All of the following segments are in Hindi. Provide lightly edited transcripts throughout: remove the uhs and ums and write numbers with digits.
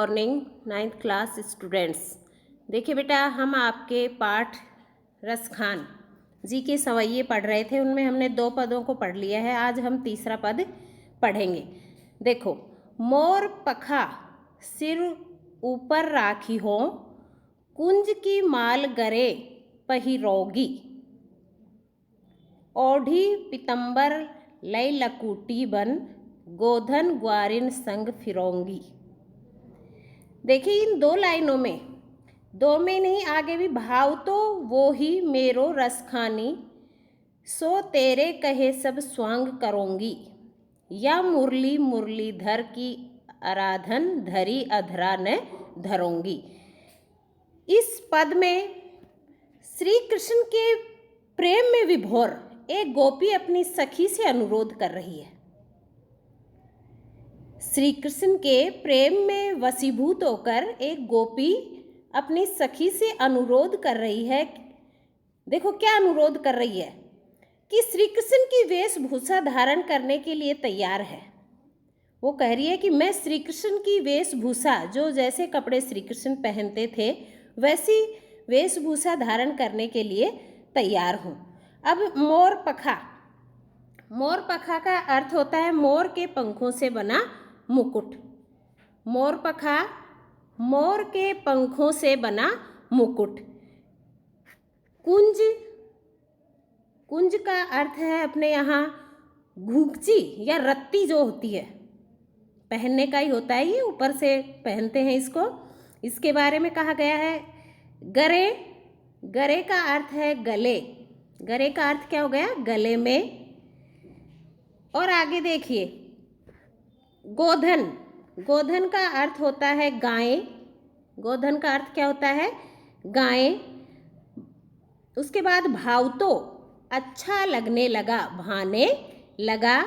Morning 9th class students. देखिए बेटा, हम आपके पाठ रसखान जी के सवैये पढ़ रहे थे। उनमें हमने 2 पदों को पढ़ लिया है। आज हम तीसरा पद पढ़ेंगे। देखो, मोर पखा सिर ऊपर राखी हो, कुंज की माल गरे पहिरोगी, ओढ़ी पितंबर लय लकूटी बन, गोधन ग्वारिन संग फिरोंगी। देखिए, इन 2 लाइनों में, 2 में नहीं, आगे भी भाव तो वो ही मेरो रसखानी, सो तेरे कहे सब स्वांग करोंगी, या मुरली मुरलीधर की आराधन धरी अधरा न धरोंगी। इस पद में श्री कृष्ण के प्रेम में विभोर एक गोपी अपनी सखी से अनुरोध कर रही है। श्री कृष्ण के प्रेम में वशीभूत होकर एक गोपी अपनी सखी से अनुरोध कर रही है। देखो क्या अनुरोध कर रही है कि श्री कृष्ण की वेशभूषा धारण करने के लिए तैयार है। वो कह रही है कि मैं श्री कृष्ण की वेशभूषा, जो जैसे कपड़े श्री कृष्ण पहनते थे वैसी वेशभूषा धारण करने के लिए तैयार हूँ। अब मोर पखा, मोर पखा का अर्थ होता है मोर के पंखों से बना मुकुट। मोर पखा, मोर के पंखों से बना मुकुट। कुंज, कुंज का अर्थ है अपने यहाँ घुंघची या रत्ती जो होती है, पहनने का ही होता है, ये ऊपर से पहनते हैं इसको। इसके बारे में कहा गया है। गरे, गरे का अर्थ है गले। गरे का अर्थ क्या हो गया? गले में। और आगे देखिए, गोधन, गोधन का अर्थ होता है गाय। गोधन का अर्थ क्या होता है? गाय। उसके बाद भाव तो अच्छा लगने लगा, भाने लगा।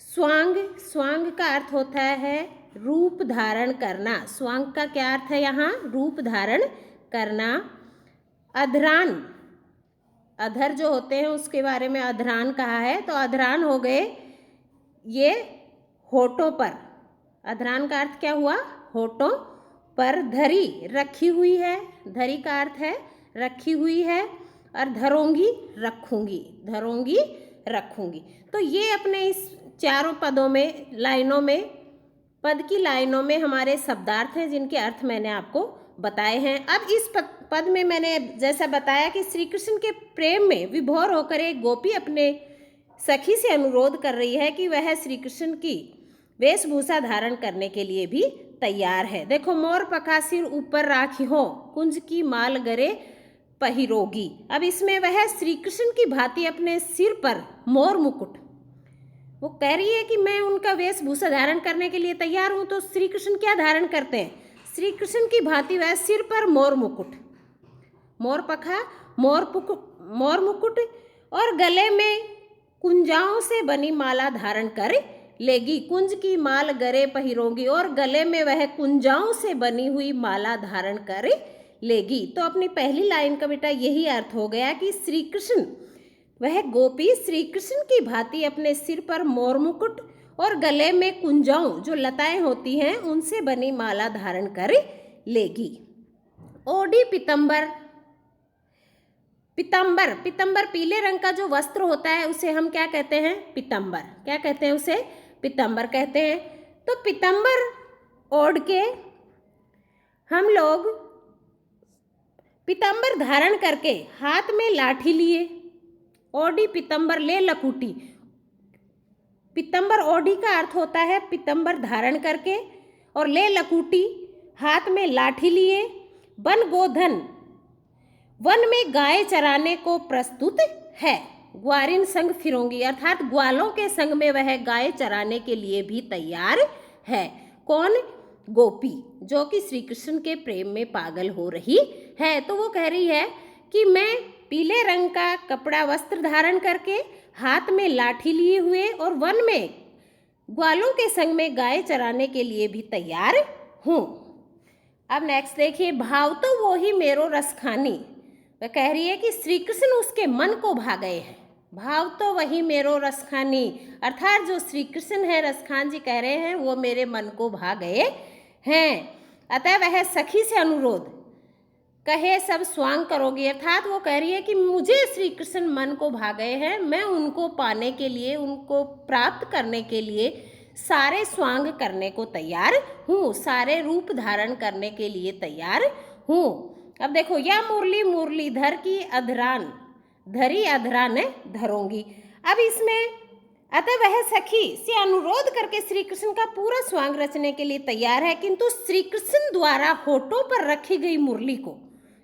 स्वांग, स्वांग का अर्थ होता है रूप धारण करना। स्वांग का क्या अर्थ है यहाँ? रूप धारण करना। अधरान, अधर जो होते हैं उसके बारे में अधरान कहा है, तो अधरान हो गए ये होठों पर। अधरान का अर्थ क्या हुआ? होठों पर। धरी, रखी हुई है। धरी का अर्थ है रखी हुई है। और धरोंगी, रखूंगी। धरोंगी, रखूंगी। तो ये अपने इस चारों पदों में, लाइनों में, पद की लाइनों में हमारे शब्दार्थ हैं जिनके अर्थ मैंने आपको बताए हैं। अब इस पद में मैंने जैसा बताया कि श्री कृष्ण के प्रेम में विभोर होकर एक गोपी अपने सखी से अनुरोध कर रही है कि वह श्री कृष्ण की वेशभूषा धारण करने के लिए भी तैयार है। देखो, मोर पखा सिर ऊपर राखी हो, कुंज की माल गरे पहिरोगी। अब इसमें वह श्री कृष्ण की भांति अपने सिर पर मोर मुकुट, वो कह रही है कि मैं उनका वेशभूषा धारण करने के लिए तैयार हूँ। तो श्री कृष्ण क्या धारण करते हैं? श्री कृष्ण की भांति वह सिर पर मोर मुकुट, मोर पखा, मोर मुकुट, और गले में कुंजाओं से बनी माला धारण कर लेगी। कुंज की माल गरे पहिरोगी, और गले में वह कुंजाओं से बनी हुई माला धारण कर लेगी। तो अपनी पहली लाइन का बेटा यही अर्थ हो गया कि श्री कृष्ण, वह गोपी श्री कृष्ण की भांति अपने सिर पर मोर मुकुट और गले में कुंजाओं, जो लताएं होती हैं, उनसे बनी माला धारण कर लेगी। ओढ़ी पितंबर, पितंबर, पितंबर पीले रंग का जो वस्त्र होता है उसे हम क्या कहते हैं? पितंबर। क्या कहते हैं उसे? पितंबर कहते हैं। तो पितंबर ओढ़ के हम लोग, पितंबर धारण करके हाथ में लाठी लिए, ओढ़ी पितंबर ले लकूटी। पितंबर ओढ़ी का अर्थ होता है पितंबर धारण करके, और ले लकूटी हाथ में लाठी लिए। बन गोधन, वन में गाय चराने को प्रस्तुत है। ग्वारिन संग फिरोंगी, अर्थात ग्वालों के संग में वह गाय चराने के लिए भी तैयार है। कौन? गोपी, जो कि श्री कृष्ण के प्रेम में पागल हो रही है। तो वो कह रही है कि मैं पीले रंग का कपड़ा वस्त्र धारण करके, हाथ में लाठी लिए हुए, और वन में ग्वालों के संग में गाय चराने के लिए भी तैयार हूँ। अब नेक्स्ट देखिए, भाव तो वो ही मेरो रसखानी। वह कह रही है कि श्री कृष्ण उसके मन को भा गए हैं। भाव तो वही मेरो रसखानी, अर्थात जो श्री कृष्ण है, रसखान जी कह रहे हैं, वो मेरे मन को भा गए हैं। अतः वह सखी से अनुरोध कहे सब स्वांग करोगी, अर्थात वो कह रही है कि मुझे श्री कृष्ण मन को भा गए हैं, मैं उनको पाने के लिए, उनको प्राप्त करने के लिए सारे स्वांग करने को तैयार हूँ, सारे रूप धारण करने के लिए तैयार हूँ। अब देखो, या मुरली मुरलीधर की अधरान धरी अधरान धरूंगी। अब इसमें अतः वह सखी से अनुरोध करके श्री कृष्ण का पूरा स्वांग रचने के लिए तैयार है, किंतु श्री कृष्ण द्वारा होठों पर रखी गई मुरली को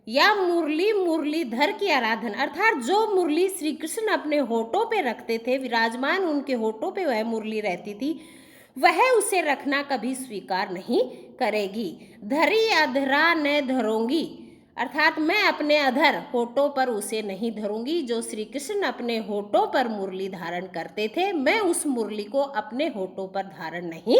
या मुरली मुरलीधर की आराधना, अर्थात जो मुरली श्री कृष्ण अपने होठों पे रखते थे, विराजमान उनके होठों पे वह मुरली रहती थी, वह उसे रखना कभी स्वीकार नहीं करेगी। धरी अधरा न धरूंगी, अर्थात मैं अपने अधर होठों पर उसे नहीं धरूंगी। जो श्री कृष्ण अपने होठों पर मुरली धारण करते थे, मैं उस मुरली को अपने होठों पर धारण नहीं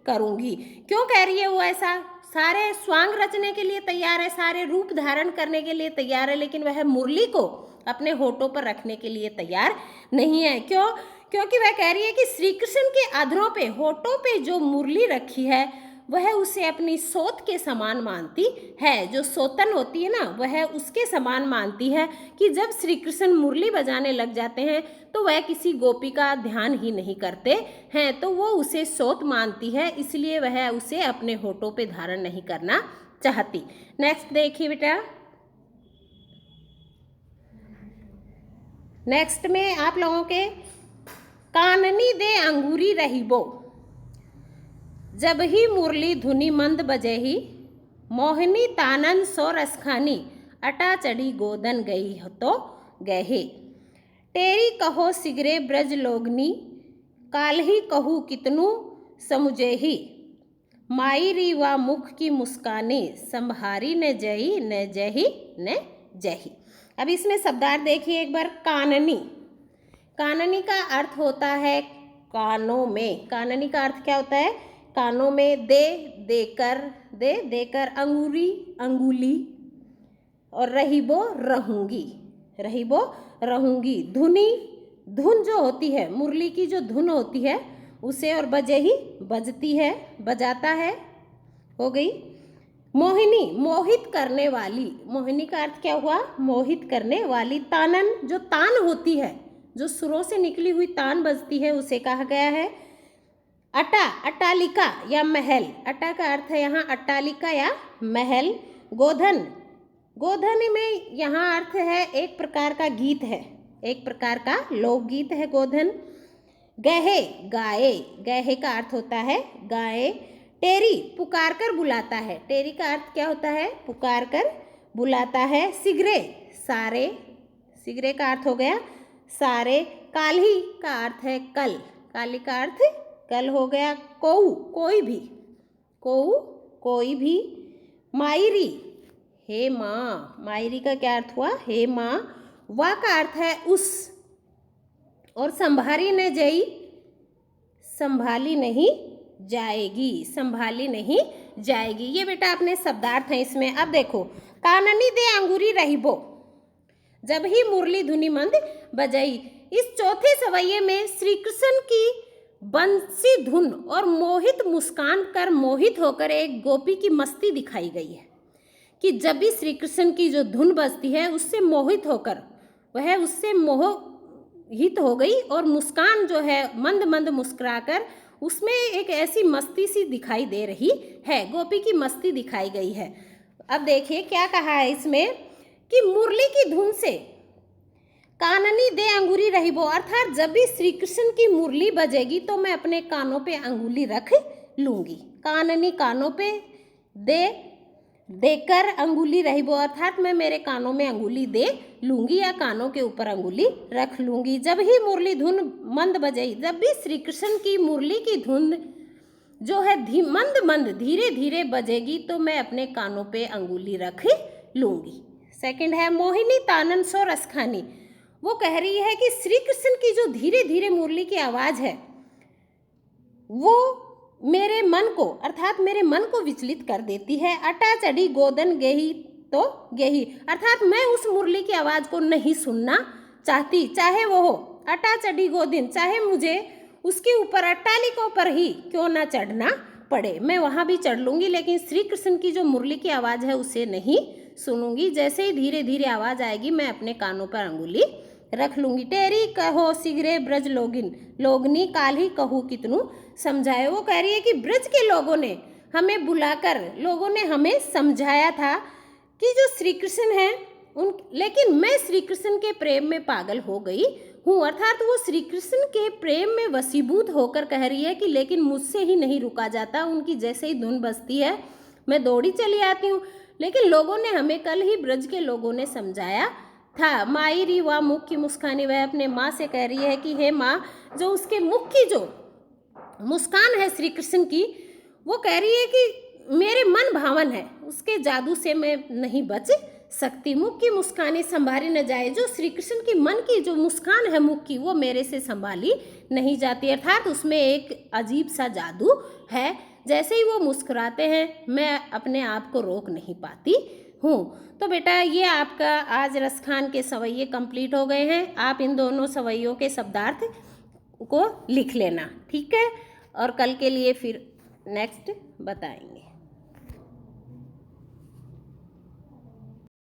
करूंगी। क्यों कह रही है वो ऐसा? सारे स्वांग रचने के लिए तैयार है, सारे रूप धारण करने के लिए तैयार है, लेकिन वह मुरली को अपने होठों पर रखने के लिए तैयार नहीं है। क्यों? क्योंकि वह कह रही है कि श्री कृष्ण के अधरों पे, होठों पे जो मुरली रखी है, वह उसे अपनी सोत के समान मानती है। जो सोतन होती है ना, वह उसके समान मानती है कि जब श्री कृष्ण मुरली बजाने लग जाते हैं तो वह किसी गोपी का ध्यान ही नहीं करते हैं, तो वो उसे सोत मानती है, इसलिए वह उसे अपने होठों पे धारण नहीं करना चाहती। नेक्स्ट देखिए बेटा, नेक्स्ट में आप लोगों के काननी दे अंगूरी रहीबो, जब ही मुरली धुनी मंद बजे ही, मोहिनी तानन सो रसखानी, अटा चढ़ी गोदन गई हो तो गहे। तेरी कहो सिगरे ब्रज लोगनी, काल ही कहू कितनु समुझे ही, माई री वा मुख की मुस्कानी, संभारी न जही न जही न जही। अब इसमें शब्दार्थ देखिए एक बार। काननी, काननी का अर्थ होता है कानों में। काननी का अर्थ क्या होता है? कानों में। दे देकर, दे देकर, अंगूरी अंगुली, और रहीबो रहूंगी, रहीबो रहूंगी। धुनी, धुन जो होती है, मुरली की जो धुन होती है उसे, और बजे ही बजती है, बजाता है, हो गई। मोहिनी, मोहित करने वाली। मोहिनी का अर्थ क्या हुआ? मोहित करने वाली। तानन, जो तान होती है, जो सुरों से निकली हुई तान बजती है, उसे कहा गया है। अटा, अट्टालिका या महल। अटा का अर्थ है यहाँ अट्टालिका या महल। गोधन, गोधन में यहाँ अर्थ है एक प्रकार का गीत है, एक प्रकार का लोकगीत है गोधन। गहे, गाये, गहे का अर्थ होता है गाये। टेरी, पुकार कर बुलाता है। टेरी का अर्थ क्या होता है? पुकार कर बुलाता है। सिगरे, सारे, सिगरे का अर्थ हो गया सारे। काल्ही का अर्थ है कल, काली का अर्थ कल हो गया। कोऊ, कोई भी, कोऊ कोई भी। मायरी, हे माँ, मायरी का क्या अर्थ हुआ? हे माँ। वा का अर्थ है उस, और संभारी न जई, संभाली नहीं जाएगी, संभाली नहीं जाएगी। ये बेटा अपने शब्दार्थ हैं इसमें। अब देखो, काननी दे अंगूरी रहीबो, जब ही मुरली धुनी मंद बजई। इस चौथे सवैये में श्री कृष्ण की बंसी धुन और मोहित मुस्कान कर मोहित होकर एक गोपी की मस्ती दिखाई गई है कि जब भी श्री कृष्ण की जो धुन बजती है उससे मोहित होकर वह उससे मोहित हो गई, और मुस्कान जो है मंद मंद मुस्कुराकर उसमें एक ऐसी मस्ती सी दिखाई दे रही है, गोपी की मस्ती दिखाई गई है। अब देखिए क्या कहा है इसमें कि मुरली की धुन से काननी दे अंगूरी रहीबो, अर्थात जब भी श्री कृष्ण की मुरली बजेगी तो मैं अपने कानों पे अंगुली रख लूंगी। काननी, कानों पे, दे देकर अंगुली रहीबो, अर्थात मैं मेरे कानों में अंगुली दे लूंगी या कानों के ऊपर अंगुली रख लूंगी। जब ही मुरली धुन मंद बजेगी, जब भी श्री कृष्ण की मुरली की धुन जो है मंद मंद धीरे धीरे बजेगी तो मैं अपने कानों पे अंगुली रख लूंगी। सेकंड है मोहिनी तानन सो रसखानी। वो कह रही है कि श्री कृष्ण की जो धीरे धीरे मुरली की आवाज़ है वो मेरे मन को, अर्थात मेरे मन को विचलित कर देती है। अटा चढ़ी गोदन गेही तो गेही, अर्थात मैं उस मुरली की आवाज़ को नहीं सुनना चाहती, चाहे वो हो अटा चढ़ी गोदिन, चाहे मुझे उसके ऊपर अट्टालिकों पर ही क्यों ना चढ़ना पड़े। मैं वहाँ भी चढ़ लूँगी, लेकिन श्री कृष्ण की जो मुरली की आवाज़ है उसे नहीं सुनूंगी। जैसे ही धीरे धीरे आवाज़ आएगी मैं अपने कानों पर अंगुली रख लूँगी। टेरी कहो सिगरे ब्रज लोगिन लोगनी काल्हि कहूँ कितनु समझाए। वो कह रही है कि ब्रज के लोगों ने हमें बुलाकर, लोगों ने हमें समझाया था कि जो श्री कृष्ण हैं उन, लेकिन मैं श्री कृष्ण के प्रेम में पागल हो गई हूँ। अर्थात वो श्री कृष्ण के प्रेम में वशीभूत होकर कह रही है कि लेकिन मुझसे ही नहीं रुका जाता। उनकी जैसे ही धुन बजती है मैं दौड़ी चली आती हूँ। लेकिन लोगों ने हमें, कल ही ब्रज के लोगों ने समझाया था। माई री वाह मुख की मुस्कानी, वह अपने माँ से कह रही है कि हे माँ, जो उसके मुख की जो मुस्कान है श्री कृष्ण की, वो कह रही है कि मेरे मन भावन है, उसके जादू से मैं नहीं बच सकती। मुख की मुस्कानी संभाली न जाए। जो श्री कृष्ण की मन की जो मुस्कान है मुख की, वो मेरे से संभाली नहीं जाती। अर्थात उसमें एक अजीब सा जादू है। जैसे ही वो मुस्कुराते हैं मैं अपने आप को रोक नहीं पाती हूँ। तो बेटा ये आपका आज रसखान के सवैये कंप्लीट हो गए हैं। आप इन दोनों सवैयों के शब्दार्थ को लिख लेना, ठीक है, और कल के लिए फिर नेक्स्ट बताएंगे।